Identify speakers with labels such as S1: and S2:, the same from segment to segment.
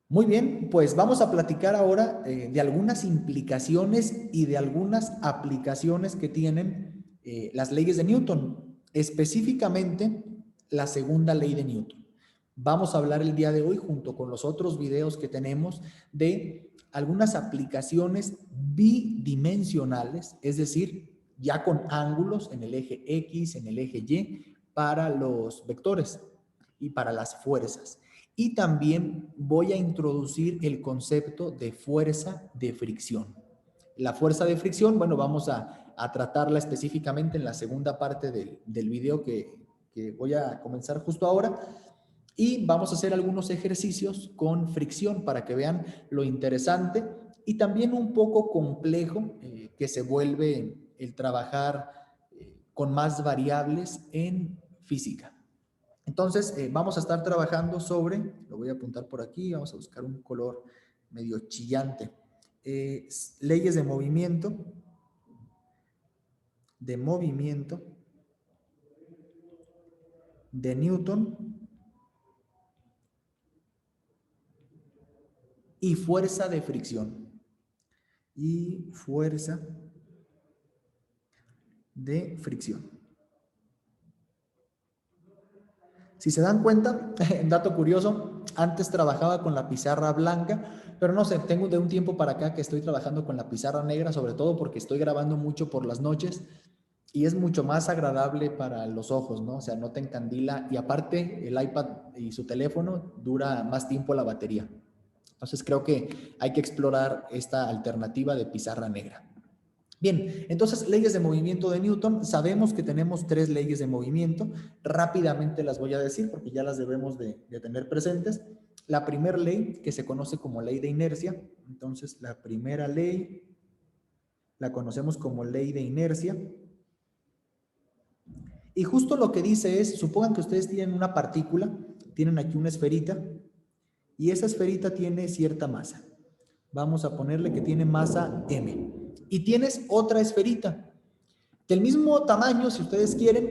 S1: Muy bien, pues vamos a platicar ahora de algunas implicaciones y de algunas aplicaciones que tienen las leyes de Newton, específicamente la segunda ley de Newton. Vamos a hablar el día de hoy, junto con los otros videos que tenemos, de algunas aplicaciones bidimensionales, es decir, ya con ángulos en el eje X, en el eje Y, para los vectores y para las fuerzas. Y también voy a introducir el concepto de fuerza de fricción. La fuerza de fricción, bueno, vamos a tratarla específicamente en la segunda parte del video que voy a comenzar justo ahora. Y vamos a hacer algunos ejercicios con fricción para que vean lo interesante y también un poco complejo que se vuelve el trabajar con más variables en física. Entonces, vamos a estar trabajando sobre, lo voy a apuntar por aquí, vamos a buscar un color medio chillante, leyes de movimiento de Newton y fuerza de fricción. Y fuerza de fricción. Si se dan cuenta, dato curioso, antes trabajaba con la pizarra blanca, pero no sé, tengo de un tiempo para acá que estoy trabajando con la pizarra negra, sobre todo porque estoy grabando mucho por las noches y es mucho más agradable para los ojos, ¿no? O sea, no te encandila y aparte el iPad y su teléfono dura más tiempo la batería. Entonces creo que hay que explorar esta alternativa de pizarra negra. Bien, entonces leyes de movimiento de Newton, sabemos que tenemos tres leyes de movimiento, rápidamente las voy a decir porque ya las debemos de tener presentes. La primera ley, que se conoce como ley de inercia, entonces la primera ley la conocemos como ley de inercia. Y justo lo que dice es, supongan que ustedes tienen una partícula, tienen aquí una esferita, y esa esferita tiene cierta masa. Vamos a ponerle que tiene masa m. Y tienes otra esferita, del mismo tamaño si ustedes quieren,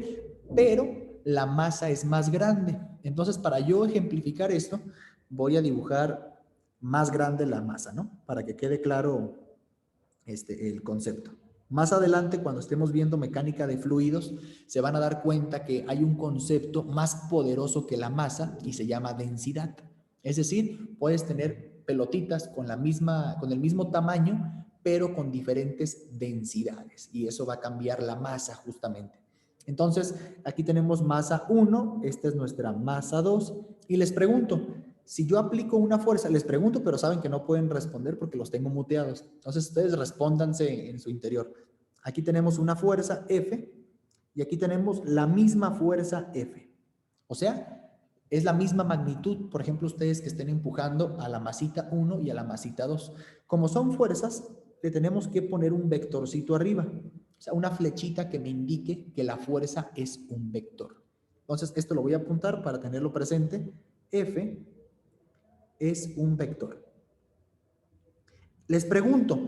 S1: pero la masa es más grande. Entonces, para yo ejemplificar esto, voy a dibujar más grande la masa, ¿no? Para que quede claro el concepto. Más adelante, cuando estemos viendo mecánica de fluidos, se van a dar cuenta que hay un concepto más poderoso que la masa y se llama densidad. Es decir, puedes tener pelotitas con el mismo tamaño, pero con diferentes densidades y eso va a cambiar la masa justamente. Entonces, aquí tenemos masa 1, esta es nuestra masa 2 y les pregunto, si yo aplico una fuerza, les pregunto, pero saben que no pueden responder porque los tengo muteados. Entonces, ustedes respóndanse en su interior. Aquí tenemos una fuerza F y aquí tenemos la misma fuerza F. O sea, es la misma magnitud, por ejemplo, ustedes que estén empujando a la masita 1 y a la masita 2. Como son fuerzas, le tenemos que poner un vectorcito arriba, o sea, una flechita que me indique que la fuerza es un vector. Entonces, esto lo voy a apuntar para tenerlo presente. F es un vector. Les pregunto,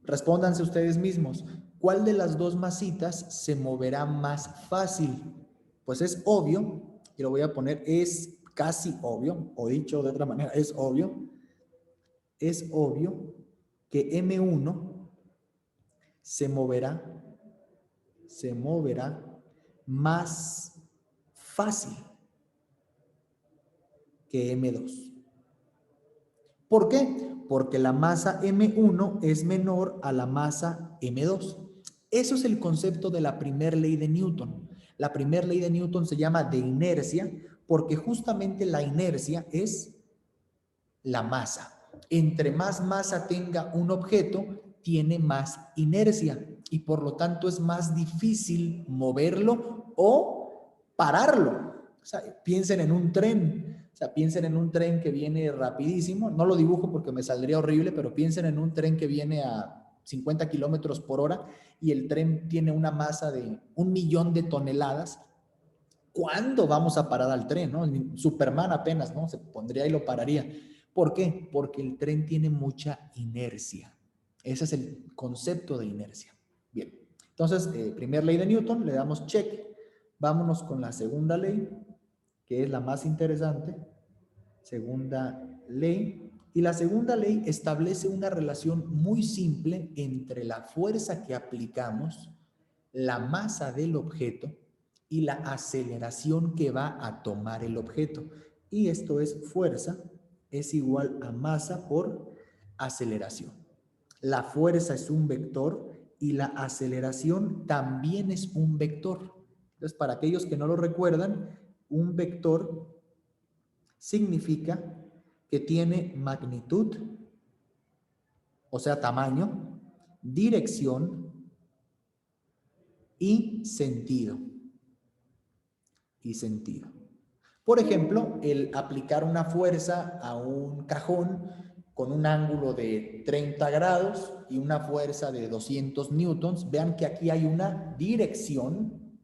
S1: respóndanse ustedes mismos, ¿cuál de las dos masitas se moverá más fácil? Pues es obvio, y lo voy a poner, es casi obvio, o dicho de otra manera, es obvio que M1 se moverá más fácil que M2. ¿Por qué? Porque la masa M1 es menor a la masa M2. Eso es el concepto de la primera ley de Newton. La primera ley de Newton se llama de inercia porque justamente la inercia es la masa. Entre más masa tenga un objeto, tiene más inercia y por lo tanto es más difícil moverlo o pararlo. O sea, piensen en un tren. O sea, piensen en un tren que viene rapidísimo. No lo dibujo porque me saldría horrible, pero piensen en un tren que viene a 50 kilómetros por hora y el tren tiene una masa de 1.000.000 de toneladas. ¿Cuándo vamos a parar al tren? ¿No? Superman apenas, ¿no? Se pondría y lo pararía. ¿Por qué? Porque el tren tiene mucha inercia. Ese es el concepto de inercia. Bien, entonces, primera ley de Newton, le damos check. Vámonos con la segunda ley, que es la más interesante. Segunda ley. Y la segunda ley establece una relación muy simple entre la fuerza que aplicamos, la masa del objeto y la aceleración que va a tomar el objeto. Y esto es fuerza es igual a masa por aceleración. La fuerza es un vector y la aceleración también es un vector. Entonces, para aquellos que no lo recuerdan, un vector significa que tiene magnitud, o sea, tamaño, dirección y sentido. Por ejemplo, el aplicar una fuerza a un cajón con un ángulo de 30 grados y una fuerza de 200 newtons, vean que aquí hay una dirección,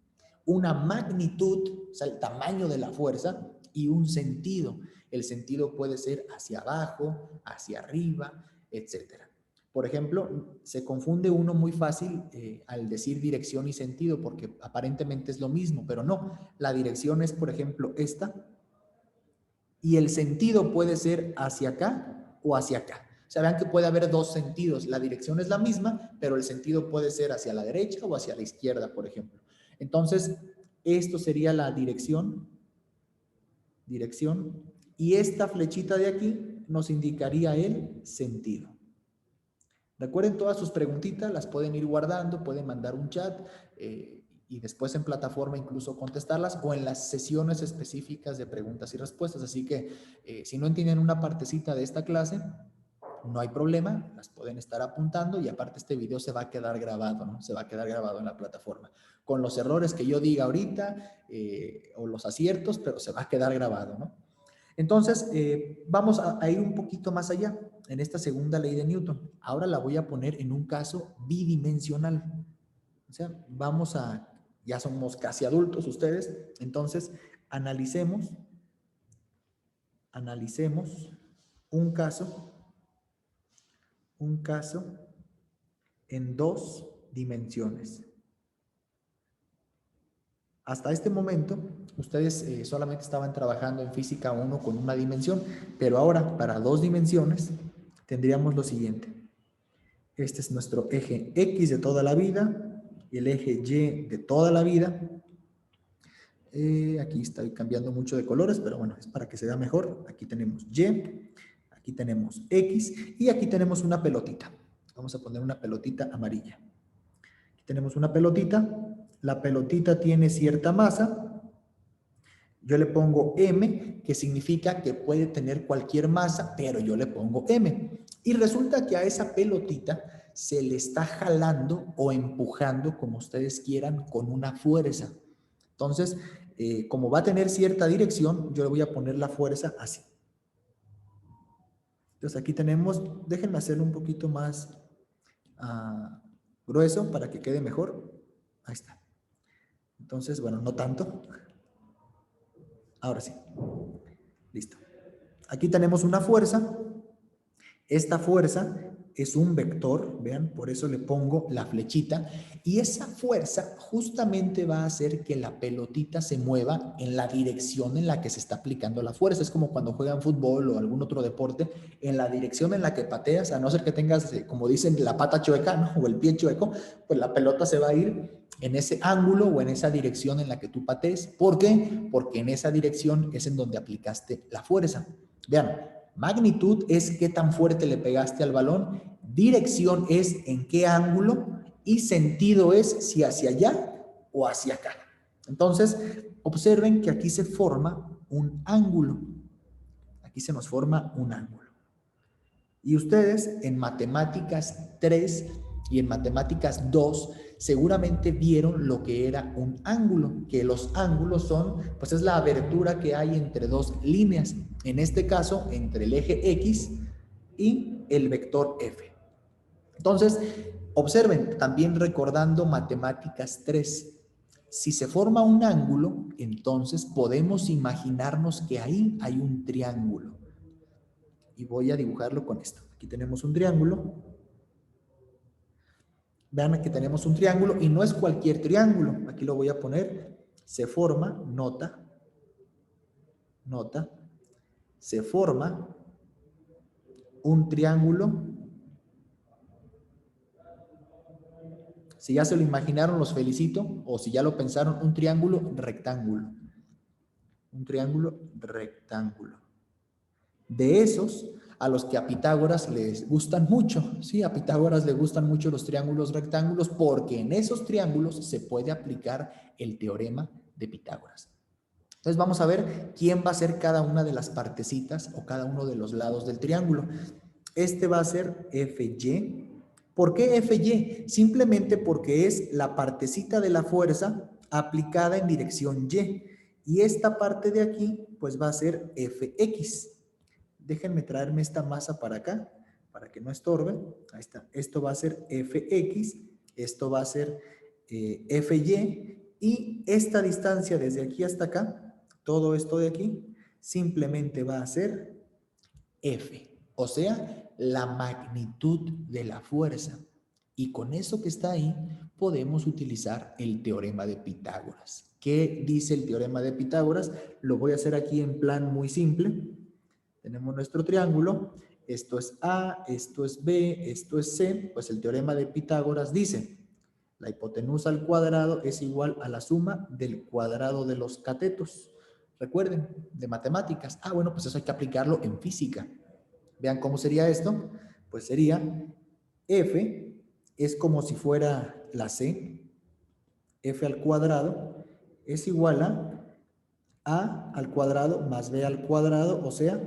S1: una magnitud, o sea, el tamaño de la fuerza y un sentido. El sentido puede ser hacia abajo, hacia arriba, etcétera. Por ejemplo, se confunde uno muy fácil al decir dirección y sentido porque aparentemente es lo mismo, pero no. La dirección es, por ejemplo, esta y el sentido puede ser hacia acá o hacia acá. O sea, vean que puede haber dos sentidos. La dirección es la misma, pero el sentido puede ser hacia la derecha o hacia la izquierda, por ejemplo. Entonces, esto sería la dirección, y esta flechita de aquí nos indicaría el sentido. Recuerden todas sus preguntitas, las pueden ir guardando, pueden mandar un chat y después en plataforma incluso contestarlas o en las sesiones específicas de preguntas y respuestas. Así que si no entienden una partecita de esta clase, no hay problema, las pueden estar apuntando y aparte este video se va a quedar grabado, ¿no? Se va a quedar grabado en la plataforma. Con los errores que yo diga ahorita o los aciertos, pero se va a quedar grabado, ¿no? Entonces, vamos a ir un poquito más allá en esta segunda ley de Newton. Ahora la voy a poner en un caso bidimensional. O sea, ya somos casi adultos ustedes, entonces analicemos un caso en 2 dimensiones. Hasta este momento, ustedes solamente estaban trabajando en física 1 con una dimensión, pero ahora para 2 dimensiones tendríamos lo siguiente. Este es nuestro eje X de toda la vida y el eje Y de toda la vida. Aquí estoy cambiando mucho de colores, pero bueno, es para que se vea mejor. Aquí tenemos Y, aquí tenemos X y aquí tenemos una pelotita. Vamos a poner una pelotita amarilla. Aquí tenemos una pelotita. La pelotita tiene cierta masa. Yo le pongo M, que significa que puede tener cualquier masa, pero yo le pongo M. Y resulta que a esa pelotita se le está jalando o empujando, como ustedes quieran, con una fuerza. Entonces, como va a tener cierta dirección, yo le voy a poner la fuerza así. Entonces aquí tenemos, déjenme hacerlo un poquito más grueso para que quede mejor. Ahí está. Entonces, bueno, no tanto. Ahora sí. Listo. Aquí tenemos una fuerza. Esta fuerza es un vector, vean, por eso le pongo la flechita. Y esa fuerza justamente va a hacer que la pelotita se mueva en la dirección en la que se está aplicando la fuerza. Es como cuando juegan fútbol o algún otro deporte, en la dirección en la que pateas, a no ser que tengas, como dicen, la pata chueca, ¿no? O el pie chueco, pues la pelota se va a ir en ese ángulo o en esa dirección en la que tú patees. ¿Por qué? Porque en esa dirección es en donde aplicaste la fuerza. Vean, magnitud es qué tan fuerte le pegaste al balón, dirección es en qué ángulo y sentido es si hacia allá o hacia acá. Entonces, observen que aquí se forma un ángulo. Aquí se nos forma un ángulo. Y ustedes en matemáticas 3 y en matemáticas 2 seguramente vieron lo que era un ángulo, que los ángulos son, pues es la abertura que hay entre dos líneas, en este caso entre el eje X y el vector F. Entonces, observen, también recordando matemáticas 3, si se forma un ángulo, entonces podemos imaginarnos que ahí hay un triángulo. Y voy a dibujarlo con esto. Aquí tenemos un triángulo. Vean que tenemos un triángulo y no es cualquier triángulo. Aquí lo voy a poner. Se forma, nota, se forma un triángulo. Si ya se lo imaginaron, los felicito. O si ya lo pensaron, un triángulo rectángulo. Un triángulo rectángulo. De esos, a los que a Pitágoras les gustan mucho. Sí, a Pitágoras le gustan mucho los triángulos rectángulos porque en esos triángulos se puede aplicar el teorema de Pitágoras. Entonces vamos a ver quién va a ser cada una de las partecitas o cada uno de los lados del triángulo. Este va a ser FY. ¿Por qué FY? Simplemente porque es la partecita de la fuerza aplicada en dirección Y. Y esta parte de aquí, pues va a ser FX. Déjenme traerme esta masa para acá, para que no estorbe. Ahí está. Esto va a ser FX, esto va a ser FY. Y esta distancia desde aquí hasta acá, todo esto de aquí, simplemente va a ser F. O sea, la magnitud de la fuerza. Y con eso que está ahí, podemos utilizar el teorema de Pitágoras. ¿Qué dice el teorema de Pitágoras? Lo voy a hacer aquí en plan muy simple. Tenemos nuestro triángulo. Esto es A, esto es B, esto es C. Pues el teorema de Pitágoras dice, la hipotenusa al cuadrado es igual a la suma del cuadrado de los catetos. Recuerden, de matemáticas. Ah, bueno, pues eso hay que aplicarlo en física. Vean cómo sería esto. Pues sería F es como si fuera la C. F al cuadrado es igual a al cuadrado más B al cuadrado, o sea,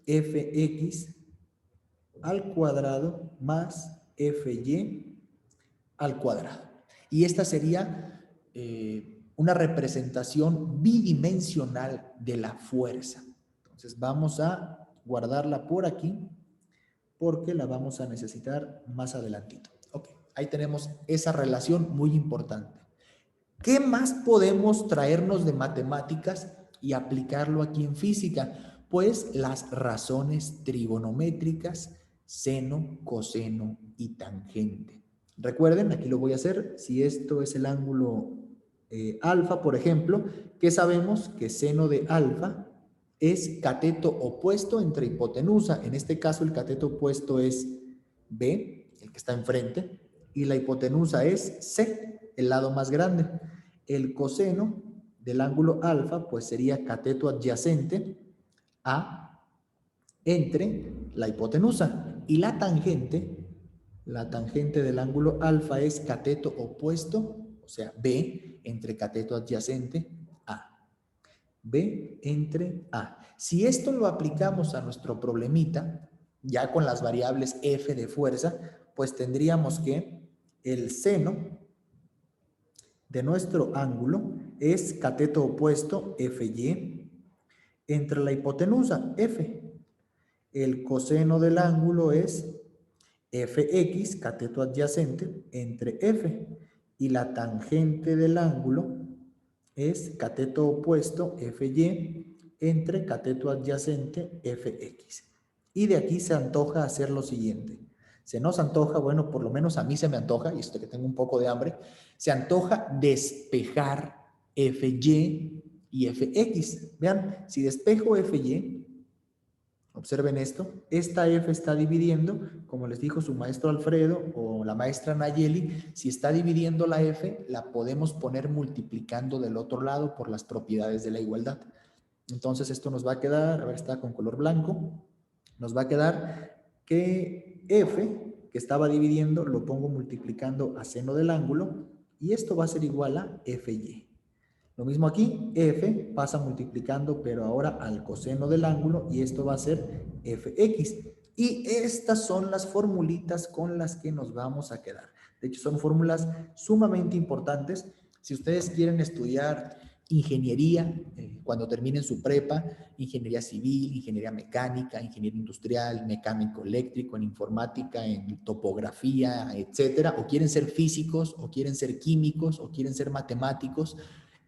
S1: Fx al cuadrado más Fy al cuadrado. Y esta sería una representación bidimensional de la fuerza. Entonces vamos a guardarla por aquí porque la vamos a necesitar más adelantito. Ok, ahí tenemos esa relación muy importante. ¿Qué más podemos traernos de matemáticas y aplicarlo aquí en física? Pues las razones trigonométricas, seno, coseno y tangente. Recuerden, aquí lo voy a hacer, si esto es el ángulo alfa, por ejemplo, ¿qué sabemos? Que seno de alfa es cateto opuesto entre hipotenusa. En este caso el cateto opuesto es B, el que está enfrente, y la hipotenusa es C, el lado más grande. El coseno del ángulo alfa pues sería cateto adyacente A entre la hipotenusa. Y la tangente del ángulo alfa es cateto opuesto, o sea, B entre cateto adyacente A. B entre A. Si esto lo aplicamos a nuestro problemita, ya con las variables F de fuerza, pues tendríamos que el seno de nuestro ángulo es cateto opuesto FY entre la hipotenusa F. El coseno del ángulo es Fx, cateto adyacente, entre F. Y la tangente del ángulo es cateto opuesto FY entre cateto adyacente Fx. Y de aquí se antoja hacer lo siguiente. Se nos antoja, bueno, por lo menos a mí se me antoja, y esto que tengo un poco de hambre, se antoja despejar FY y Fx. Vean, si despejo FY, observen esto, esta F está dividiendo, como les dijo su maestro Alfredo o la maestra Nayeli, si está dividiendo la F, la podemos poner multiplicando del otro lado por las propiedades de la igualdad. Entonces esto nos va a quedar, a ver, está con color blanco, nos va a quedar que F, que estaba dividiendo, lo pongo multiplicando a seno del ángulo, y esto va a ser igual a FY. Lo mismo aquí, F pasa multiplicando, pero ahora al coseno del ángulo, y esto va a ser Fx. Y estas son las formulitas con las que nos vamos a quedar. De hecho, son fórmulas sumamente importantes. Si ustedes quieren estudiar ingeniería, cuando terminen su prepa, ingeniería civil, ingeniería mecánica, ingeniería industrial, mecánico eléctrico, en informática, en topografía, etcétera, o quieren ser físicos, o quieren ser químicos, o quieren ser matemáticos,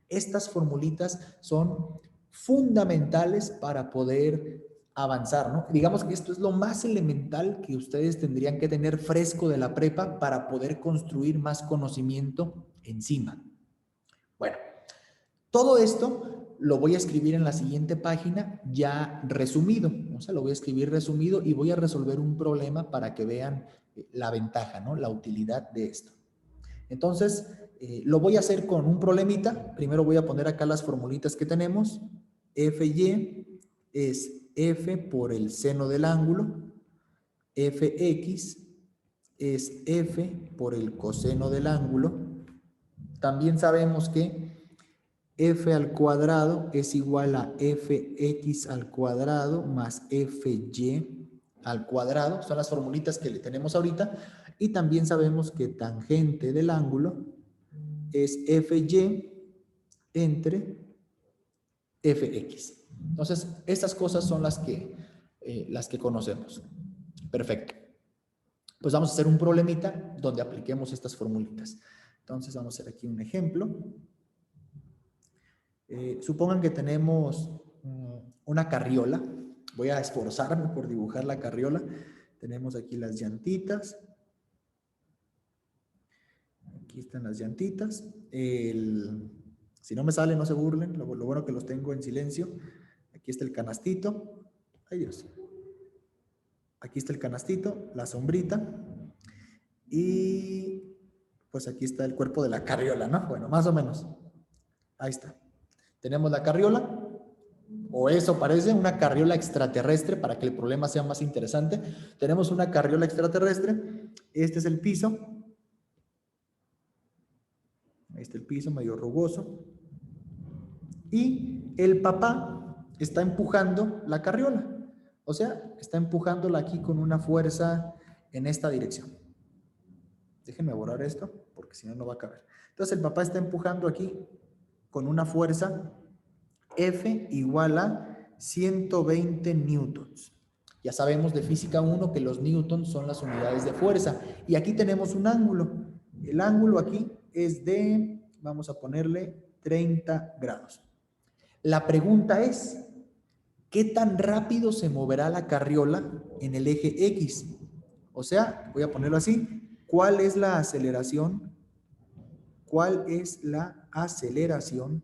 S1: estas formulitas son fundamentales para poder avanzar, ¿no? Digamos que esto es lo más elemental que ustedes tendrían que tener fresco de la prepa para poder construir más conocimiento encima. Bueno, todo esto lo voy a escribir en la siguiente página ya resumido. O sea, lo voy a escribir resumido y voy a resolver un problema para que vean la ventaja, ¿no? La utilidad de esto. Entonces, lo voy a hacer con un problemita. Primero voy a poner acá las formulitas que tenemos. Fy es f por el seno del ángulo. Fx es f por el coseno del ángulo. También sabemos que f al cuadrado es igual a fx al cuadrado más fy al cuadrado. Son las formulitas que le tenemos ahorita. Y también sabemos que tangente del ángulo es fy entre fx. Entonces, estas cosas son las que conocemos. Perfecto. Pues vamos a hacer un problemita donde apliquemos estas formulitas. Entonces, vamos a hacer aquí un ejemplo. Supongan que tenemos una carriola. Voy a esforzarme por dibujar la carriola. Tenemos aquí las llantitas. Aquí están las llantitas. Si no me sale, no se burlen. Lo bueno que los tengo en silencio. Aquí está el canastito. Ay, Dios. Aquí está el canastito, la sombrita. Y pues aquí está el cuerpo de la carriola, ¿no? Bueno, más o menos. Ahí está. Tenemos la carriola. O eso parece, una carriola extraterrestre, para que el problema sea más interesante. Tenemos una carriola extraterrestre. Este es el piso. Ahí está el piso, medio rugoso. Y el papá está empujando la carriola. O sea, está empujándola aquí con una fuerza en esta dirección. Déjenme borrar esto, porque si no, no va a caber. Entonces, el papá está empujando aquí con una fuerza F igual a 120 newtons. Ya sabemos de física 1 que los newtons son las unidades de fuerza. Y aquí tenemos un ángulo. El ángulo aquí es de, vamos a ponerle 30 grados. La pregunta es, ¿qué tan rápido se moverá la carriola en el eje X? O sea, voy a ponerlo así. ¿Cuál es la aceleración? ¿Cuál es la aceleración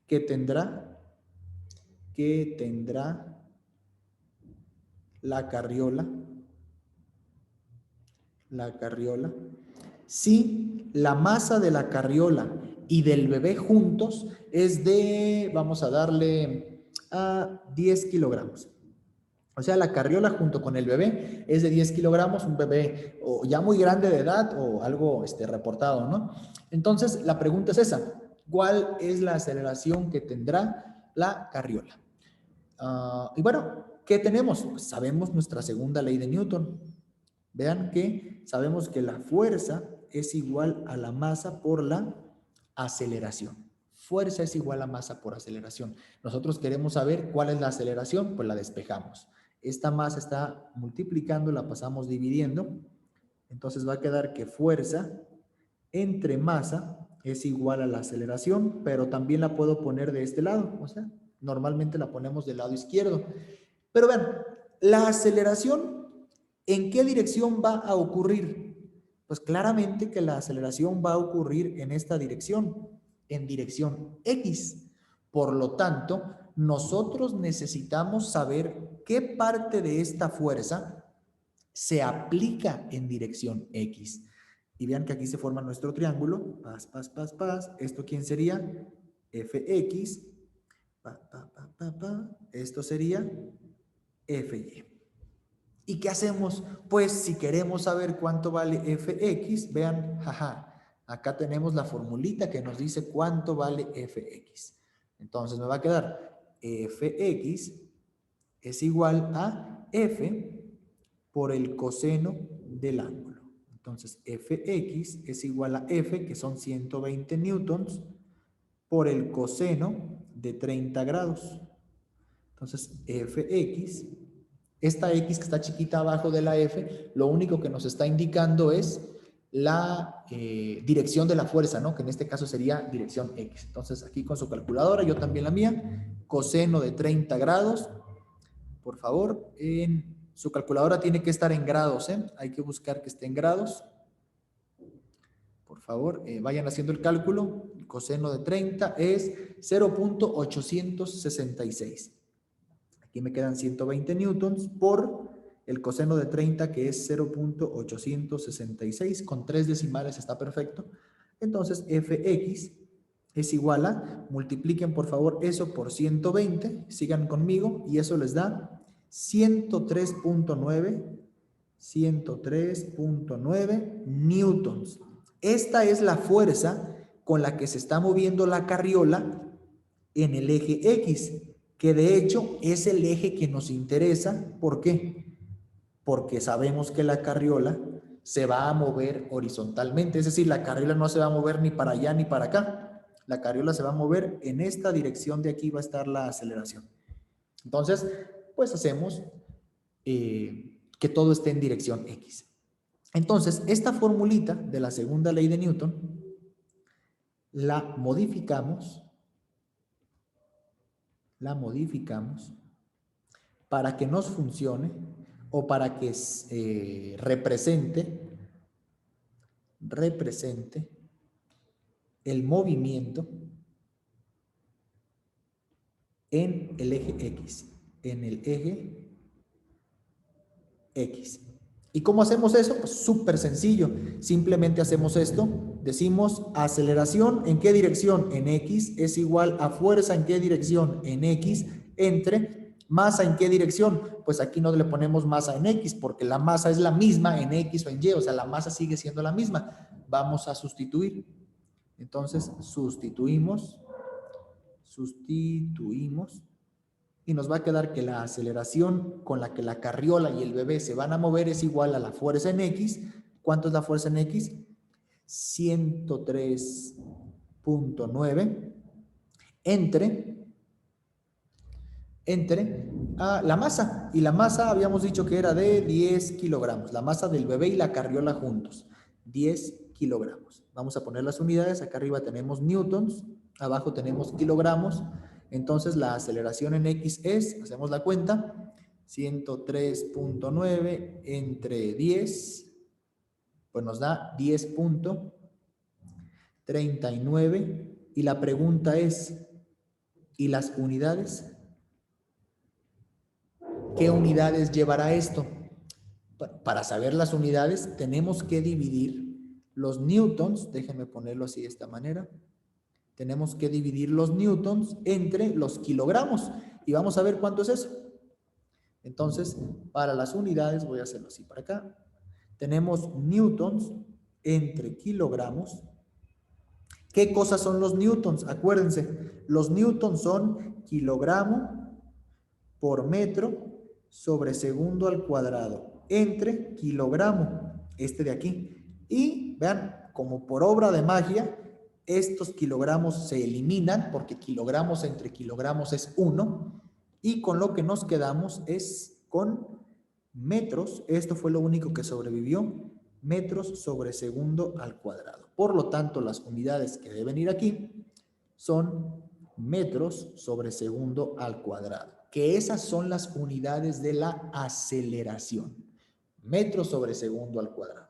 S1: que tendrá la carriola si la masa de la carriola y del bebé juntos es de, vamos a darle a 10 kilogramos? O sea, la carriola junto con el bebé es de 10 kilogramos, un bebé o ya muy grande de edad o algo reportado, ¿no? Entonces, la pregunta es esa. ¿Cuál es la aceleración que tendrá la carriola? Y bueno, ¿qué tenemos? Pues sabemos nuestra segunda ley de Newton. Vean que sabemos que la fuerza es igual a la masa por la aceleración. Fuerza es igual a masa por aceleración. Nosotros queremos saber cuál es la aceleración, pues la despejamos. Esta masa está multiplicando, la pasamos dividiendo. Entonces va a quedar que fuerza entre masa es igual a la aceleración, pero también la puedo poner de este lado. O sea, normalmente la ponemos del lado izquierdo. Pero vean, la aceleración, ¿en qué dirección va a ocurrir? Pues claramente que la aceleración va a ocurrir en esta dirección, en dirección X. Por lo tanto, nosotros necesitamos saber qué parte de esta fuerza se aplica en dirección X. Y vean que aquí se forma nuestro triángulo. Paz, paz, paz, paz. ¿Esto quién sería? Fx. Esto sería Fy. ¿Y qué hacemos? Pues si queremos saber cuánto vale Fx, vean, jaja, acá tenemos la formulita que nos dice cuánto vale Fx. Entonces me va a quedar Fx es igual a F por el coseno del ángulo. Entonces Fx es igual a F, que son 120 newtons, por el coseno de 30 grados. Entonces Fx, esta X que está chiquita abajo de la F, lo único que nos está indicando es la dirección de la fuerza, ¿no? Que en este caso sería dirección X. Entonces aquí con su calculadora, yo también la mía, coseno de 30 grados, por favor, en su calculadora tiene que estar en grados, ¿eh? Hay que buscar que esté en grados. Por favor, vayan haciendo el cálculo. coseno de 30 es 0.866. Aquí me quedan 120 newtons por el coseno de 30, que es 0.866. Con 3 decimales está perfecto. Entonces, Fx es igual a, multipliquen por favor eso por 120, sigan conmigo, y eso les da 103.9 newtons. Esta es la fuerza con la que se está moviendo la carriola en el eje X, que de hecho es el eje que nos interesa. ¿Por qué? Porque sabemos que la carriola se va a mover horizontalmente, es decir, la carriola no se va a mover ni para allá ni para acá. La carriola se va a mover en esta dirección, de aquí va a estar la aceleración. Entonces, pues hacemos que todo esté en dirección X. Entonces, esta formulita de la segunda ley de Newton la modificamos para que nos funcione, o para que represente el movimiento en el eje X, ¿Y cómo hacemos eso? Pues súper sencillo. Simplemente hacemos esto. Decimos aceleración, ¿en qué dirección? En X, es igual a fuerza, ¿en qué dirección? En X, entre masa, ¿en qué dirección? Pues aquí no le ponemos masa en X, porque la masa es la misma en X o en Y, o sea, la masa sigue siendo la misma. Vamos a sustituir. Entonces, sustituimos, y nos va a quedar que la aceleración con la que la carriola y el bebé se van a mover es igual a la fuerza en X. ¿Cuánto es la fuerza en X? 103.9 entre la masa. Y la masa habíamos dicho que era de 10 kilogramos. La masa del bebé y la carriola juntos. 10 kilogramos. Vamos a poner las unidades. Acá arriba tenemos newtons. Abajo tenemos kilogramos. Entonces la aceleración en X es, hacemos la cuenta, 103.9 entre 10, pues nos da 10.39. Y la pregunta es, ¿y las unidades? ¿Qué unidades llevará esto? Para saber las unidades tenemos que dividir los newtons, déjenme ponerlo así de esta manera. Tenemos que dividir los newtons entre los kilogramos y vamos a ver cuánto es eso. Entonces, para las unidades, voy a hacerlo así para acá. Tenemos newtons entre kilogramos. ¿Qué cosas son los newtons? Acuérdense, los newtons son kilogramo por metro sobre segundo al cuadrado entre kilogramo, este de aquí. Y vean, como por obra de magia, estos kilogramos se eliminan porque kilogramos entre kilogramos es 1, y con lo que nos quedamos es con metros. Esto fue lo único que sobrevivió, metros sobre segundo al cuadrado. Por lo tanto, las unidades que deben ir aquí son metros sobre segundo al cuadrado, que esas son las unidades de la aceleración, metros sobre segundo al cuadrado.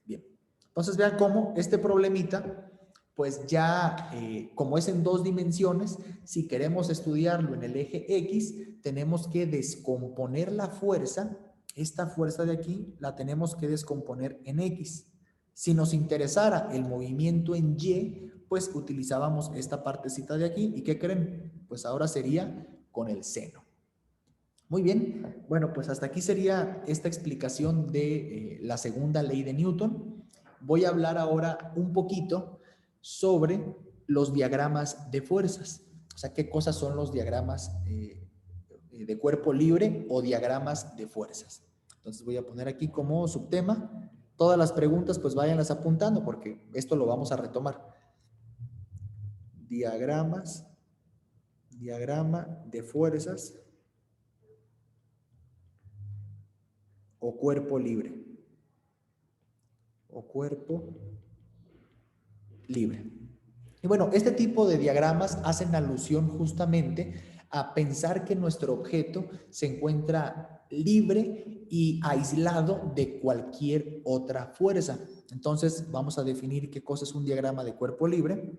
S1: Bien, entonces vean cómo este problemita, pues ya como es en 2 dimensiones, si queremos estudiarlo en el eje X, tenemos que descomponer la fuerza. Esta fuerza de aquí la tenemos que descomponer en X. Si nos interesara el movimiento en Y, pues utilizábamos esta partecita de aquí. ¿Y qué creen? Pues ahora sería con el seno. Muy bien, bueno, pues hasta aquí sería esta explicación de la segunda ley de Newton. Voy a hablar ahora un poquito sobre los diagramas de fuerzas. O sea, ¿qué cosas son los diagramas de cuerpo libre o diagramas de fuerzas? Entonces voy a poner aquí como subtema. Todas las preguntas pues váyanlas apuntando porque esto lo vamos a retomar. Diagrama de fuerzas o cuerpo libre. Y bueno, este tipo de diagramas hacen alusión justamente a pensar que nuestro objeto se encuentra libre y aislado de cualquier otra fuerza. Entonces, vamos a definir qué cosa es un diagrama de cuerpo libre.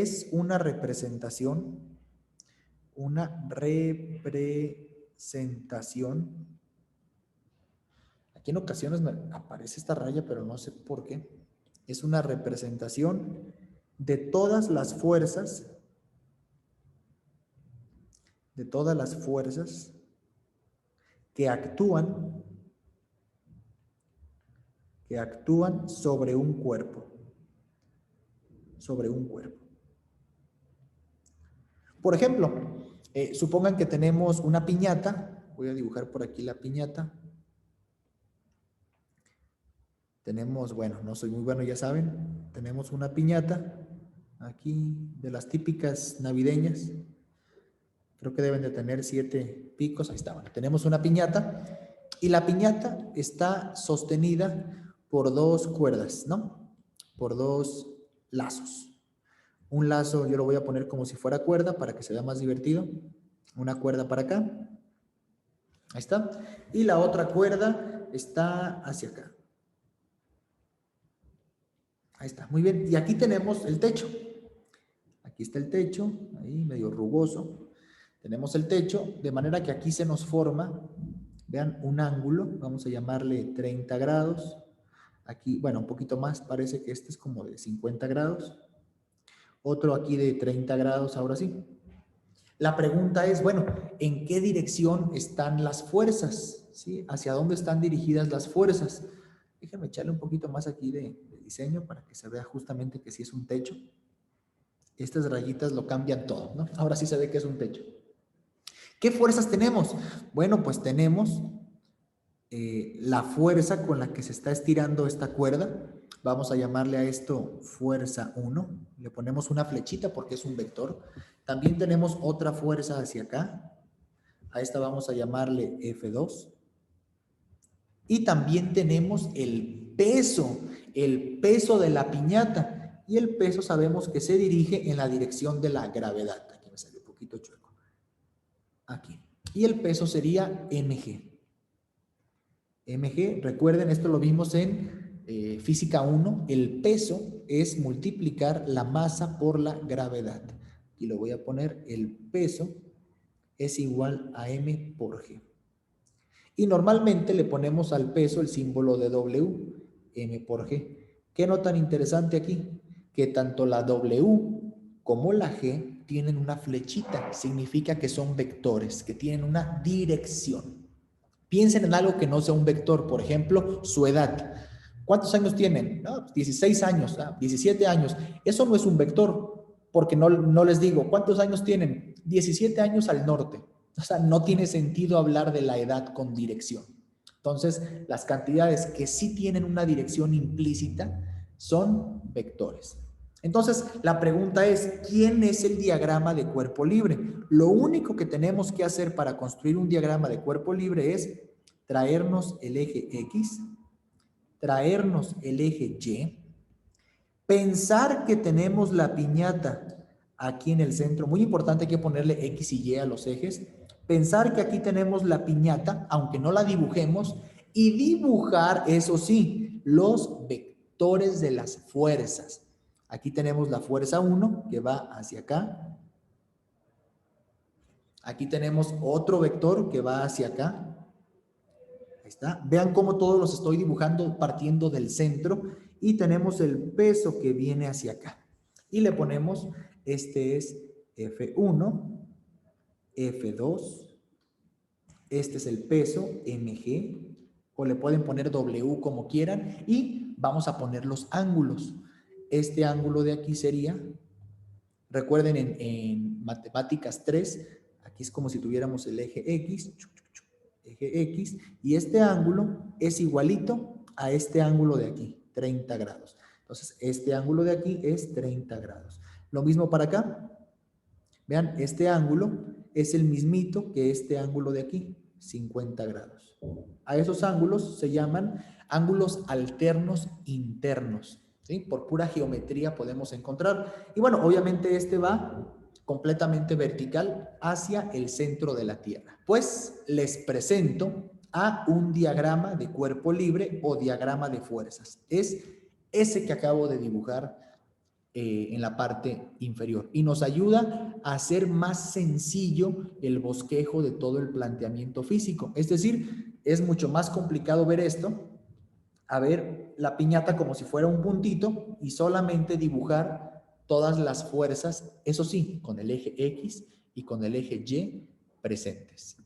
S1: es una representación, aquí en ocasiones me aparece esta raya, pero no sé por qué, es una representación de todas las fuerzas, que actúan sobre un cuerpo. Por ejemplo, supongan que tenemos una piñata. Voy a dibujar por aquí la piñata. Tenemos, bueno, no soy muy bueno, ya saben. Tenemos una piñata aquí de las típicas navideñas. Creo que deben de tener 7 picos. Ahí está. Bueno, tenemos una piñata y la piñata está sostenida por 2 cuerdas, ¿no? Por 2 lazos. Un lazo yo lo voy a poner como si fuera cuerda para que se vea más divertido. Una cuerda para acá. Ahí está. Y la otra cuerda está hacia acá. Ahí está. Muy bien. Y aquí tenemos el techo. Aquí está el techo, ahí medio rugoso. Tenemos el techo, de manera que aquí se nos forma, vean, un ángulo. Vamos a llamarle 30 grados. Aquí, bueno, un poquito más. Parece que este es como de 50 grados. Otro aquí de 30 grados, ahora sí. La pregunta es, bueno, ¿en qué dirección están las fuerzas? ¿Sí? ¿Hacia dónde están dirigidas las fuerzas? Déjenme echarle un poquito más aquí de diseño para que se vea justamente que sí es un techo. Estas rayitas lo cambian todo, ¿no? Ahora sí se ve que es un techo. ¿Qué fuerzas tenemos? Bueno, pues tenemos la fuerza con la que se está estirando esta cuerda. Vamos a llamarle a esto fuerza 1. Le ponemos una flechita porque es un vector. También tenemos otra fuerza hacia acá. A esta vamos a llamarle F2. Y también tenemos el peso de la piñata. Y el peso sabemos que se dirige en la dirección de la gravedad. Aquí me salió un poquito chueco. Aquí. Y el peso sería mg. mg, recuerden, esto lo vimos en física 1, el peso es multiplicar la masa por la gravedad. Y lo voy a poner, el peso es igual a m por g. Y normalmente le ponemos al peso el símbolo de W, m por g. ¿Qué no tan interesante aquí? Que tanto la W como la G tienen una flechita. Significa que son vectores, que tienen una dirección. Piensen en algo que no sea un vector, por ejemplo, su edad. ¿Cuántos años tienen? No, 16 años, 17 años. Eso no es un vector, porque no les digo, ¿cuántos años tienen? 17 años al norte. O sea, no tiene sentido hablar de la edad con dirección. Entonces, las cantidades que sí tienen una dirección implícita son vectores. Entonces, la pregunta es, ¿quién es el diagrama de cuerpo libre? Lo único que tenemos que hacer para construir un diagrama de cuerpo libre es traernos el eje X, traernos el eje Y, pensar que tenemos la piñata aquí en el centro. Muy importante, hay que ponerle X y Y a los ejes. Pensar que aquí tenemos la piñata, aunque no la dibujemos, y dibujar, eso sí, los vectores de las fuerzas. Aquí tenemos la fuerza 1 que va hacia acá. Aquí tenemos otro vector que va hacia acá. Ahí está. Vean cómo todos los estoy dibujando partiendo del centro. Y tenemos el peso que viene hacia acá. Y le ponemos, este es F1, F2. Este es el peso, mg. O le pueden poner W como quieran. Y vamos a poner los ángulos. Este ángulo de aquí sería, recuerden en matemáticas 3, aquí es como si tuviéramos el eje X, y este ángulo es igualito a este ángulo de aquí, 30 grados. Entonces, este ángulo de aquí es 30 grados. Lo mismo para acá. Vean, este ángulo es el mismito que este ángulo de aquí, 50 grados. A esos ángulos se llaman ángulos alternos internos. ¿Sí? Por pura geometría podemos encontrar. Y bueno, obviamente este va completamente vertical hacia el centro de la Tierra. Pues les presento a un diagrama de cuerpo libre o diagrama de fuerzas. Es ese que acabo de dibujar en la parte inferior y nos ayuda a hacer más sencillo el bosquejo de todo el planteamiento físico. Es decir, es mucho más complicado ver esto, a ver la piñata como si fuera un puntito y solamente dibujar todas las fuerzas, eso sí, con el eje X y con el eje Y presentes.